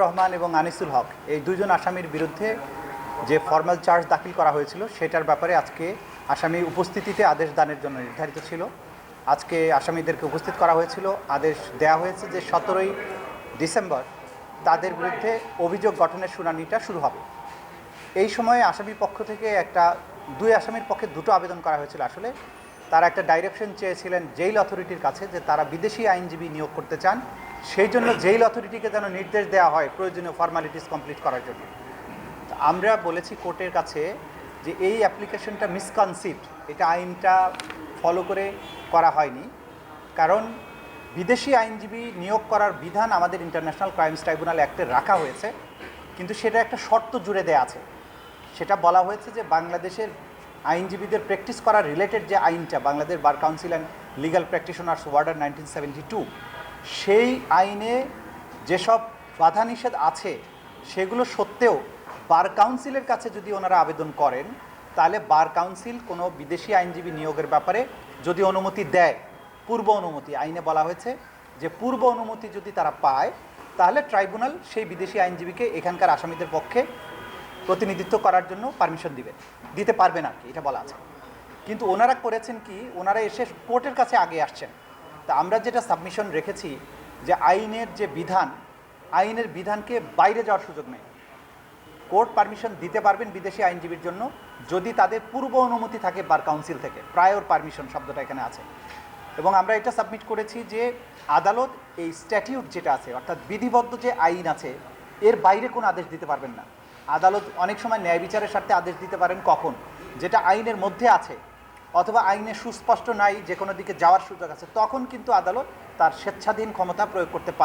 রহমান এবং আনিসুল হক এই দুজন আসামির বিরুদ্ধে যে ফর্মাল চার্জ দাখিল করা হয়েছিল সেটার ব্যাপারে আজকে আসামি উপস্থিতিতে আদেশ দানের জন্য নির্ধারিত ছিল। আজকে আসামিদেরকে উপস্থিত করা হয়েছিল, আদেশ দেয়া হয়েছে যে 17ই ডিসেম্বর তাদের বিরুদ্ধে অভিযোগ গঠনের শুনানিটা শুরু হবে। এই সময়ে আসামির পক্ষ থেকে দুই আসামির পক্ষে দুটো আবেদন করা হয়েছিল। আসলে তারা একটা ডাইরেকশন চেয়েছিলেন জেইল অথরিটির কাছে যে তারা বিদেশি আইনজীবী নিয়োগ করতে চান, সেই জন্য জেইল অথরিটিকে যেন নির্দেশ দেওয়া হয় প্রয়োজনীয় ফর্মালিটিস কমপ্লিট করার জন্য। আমরা বলেছি কোর্টের কাছে যে এই অ্যাপ্লিকেশনটা মিসকনসিপ্ট, এটা আইনটা ফলো করে করা হয়নি। কারণ বিদেশি আইনজীবী নিয়োগ করার বিধান আমাদের ইন্টারন্যাশনাল ক্রাইমস ট্রাইব্যুনাল অ্যাক্টে রাখা হয়েছে, কিন্তু সেটা একটা শর্ত জুড়ে দেওয়া আছে। সেটা বলা হয়েছে যে বাংলাদেশের আইনজীবীদের প্র্যাকটিস করার রিলেটেড যে আইনটা, Bangladesh bar council and legal practitioners order 1972, সেই আইনে যেসব বাধা নিষেধ আছে সেগুলো সত্ত্বেও বার কাউন্সিলের কাছে যদি ওনারা আবেদন করেন, তাহলে বার কাউন্সিল কোনো বিদেশি আইনজীবী নিয়োগের ব্যাপারে যদি অনুমতি দেয়, পূর্ব অনুমতি, আইনে বলা হয়েছে যে পূর্ব অনুমতি যদি তারা পায়, তাহলে ট্রাইব্যুনাল সেই বিদেশি আইনজীবীকে এখানকার আসামিদের পক্ষে প্রতিনিধিত্ব করার জন্য পারমিশন দিতে পারবে না, এটা বলা আছে। কিন্তু ওনারা করেছেন কি, ওনারা এসে কোর্টের কাছে আগে আসছেন। তা আমরা যেটা সাবমিশন রেখেছি যে আইনের যে বিধান, আইনের বিধানকে বাইরে যাওয়ার সুযোগ নেই। কোর্ট পারমিশন দিতে পারবেন বিদেশি আইনজীবীর জন্য যদি তাদের পূর্ব অনুমতি থাকে বার কাউন্সিল থেকে, প্রায়র পারমিশন শব্দটা এখানে আছে। এবং আমরা এটা সাবমিট করেছি যে আদালত এই স্ট্যাটিউট যেটা আছে, অর্থাৎ বিধিবদ্ধ যে আইন আছে, এর বাইরে কোনো আদেশ দিতে পারবেন না। আদালত অনেক সময় ন্যায় বিচারের স্বার্থে আদেশ দিতে পারেন কখন, যেটা আইনের মধ্যে আছে অথবা আইনে সুস্পষ্ট নাই, যে কোনো দিকে যাওয়ার সুযোগ আছে, তখন কিন্তু আদালত তার স্বেচ্ছাধীন ক্ষমতা প্রয়োগ করতে পারে।